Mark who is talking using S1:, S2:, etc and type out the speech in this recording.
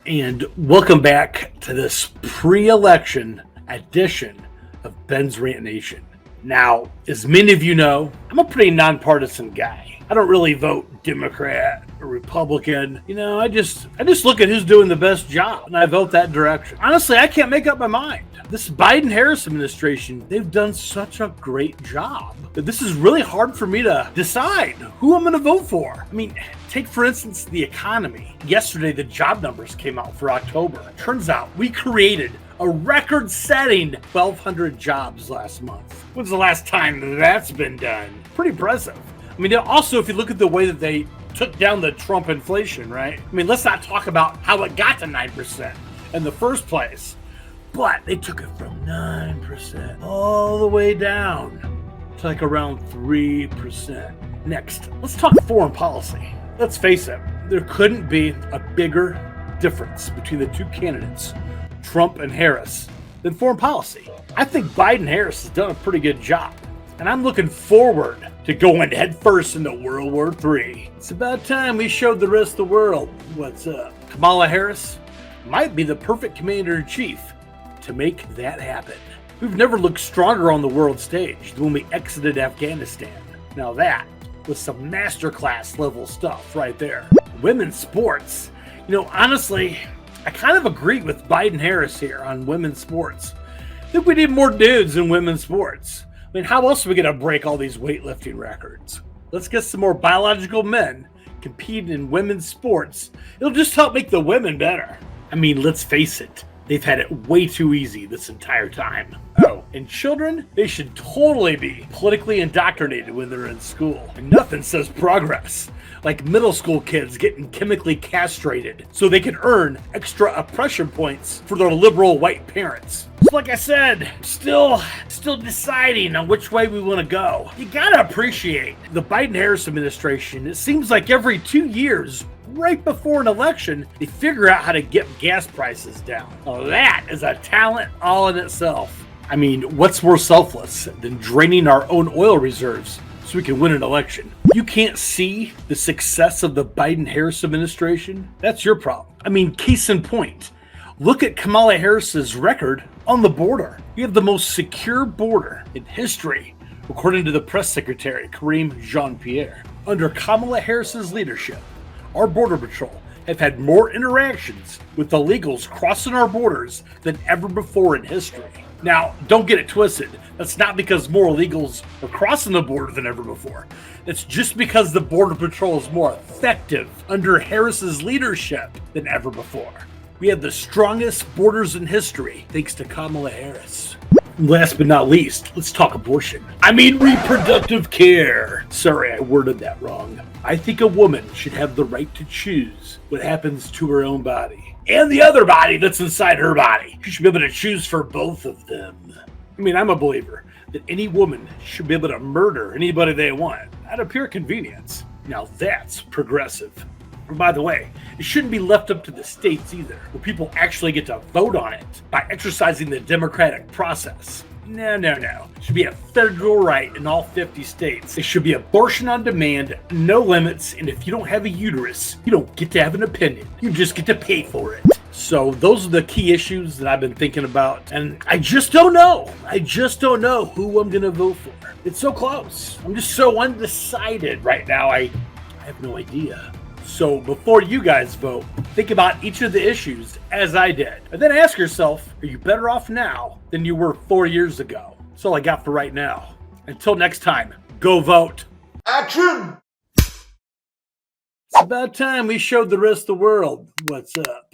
S1: and welcome back to this pre-election edition of Ben's Rant Nation. Now, as many of you know, I'm a pretty nonpartisan guy. I don't really vote Democrat or Republican. I just look at who's doing the best job, and I vote that direction. Honestly, I can't make up my mind. This Biden-Harris administration, they've done such a great job that this is really hard for me to decide who I'm going to vote for. Take, for instance, the economy. Yesterday, the job numbers came out for October. Turns out we created a record-setting 1,200 jobs last month. When's the last time that's been done? Pretty impressive. Also, if you look at the way that they took down the Trump inflation, right? Let's not talk about how it got to 9% in the first place. But they took it from 9% all the way down to like around 3%. Next, let's talk foreign policy. Let's face it, there couldn't be a bigger difference between the two candidates, Trump and Harris, than foreign policy. I think Biden-Harris has done a pretty good job, and I'm looking forward to going headfirst into World War III. It's about time we showed the rest of the world what's up. Kamala Harris might be the perfect commander-in-chief to make that happen. We've never looked stronger on the world stage than when we exited Afghanistan. Now that was some masterclass level stuff right there. Women's sports. Honestly, I kind of agree with Biden-Harris here on women's sports. I think we need more dudes in women's sports. How else are we going to break all these weightlifting records? Let's get some more biological men competing in women's sports. It'll just help make the women better. Let's face it. They've had it way too easy this entire time. Oh, and children, they should totally be politically indoctrinated when they're in school. And nothing says progress like middle school kids getting chemically castrated so they can earn extra oppression points for their liberal white parents. So like I said, still deciding on which way we want to go. You gotta appreciate the Biden-Harris administration. It seems like every 2 years, right before an election, they figure out how to get gas prices down. Well, that is a talent all in itself. What's more selfless than draining our own oil reserves so we can win an election? You can't see the success of the Biden-Harris administration? That's your problem. Case in point, look at Kamala Harris's record on the border. We have the most secure border in history, according to the press secretary, Kareem Jean-Pierre. Under Kamala Harris's leadership, our Border Patrol have had more interactions with illegals crossing our borders than ever before in history. Now, don't get it twisted. That's not because more illegals are crossing the border than ever before. It's just because the Border Patrol is more effective under Harris's leadership than ever before. We have the strongest borders in history thanks to Kamala Harris. Last but not least, let's talk abortion. Reproductive care. Sorry, I worded that wrong. I think a woman should have the right to choose what happens to her own body and the other body that's inside her body. She should be able to choose for both of them. I'm a believer that any woman should be able to murder anybody they want out of pure convenience. Now that's progressive. And by the way, it shouldn't be left up to the states either, where people actually get to vote on it by exercising the democratic process. No. It should be a federal right in all 50 states. It should be abortion on demand, no limits, and if you don't have a uterus, you don't get to have an opinion. You just get to pay for it. So those are the key issues that I've been thinking about, and I just don't know. Who I'm going to vote for. It's so close. I'm just so undecided right now. I have no idea. So before you guys vote, think about each of the issues as I did. And then ask yourself, are you better off now than you were 4 years ago? That's all I got for right now. Until next time, go vote. Action! It's about time we showed the rest of the world what's up.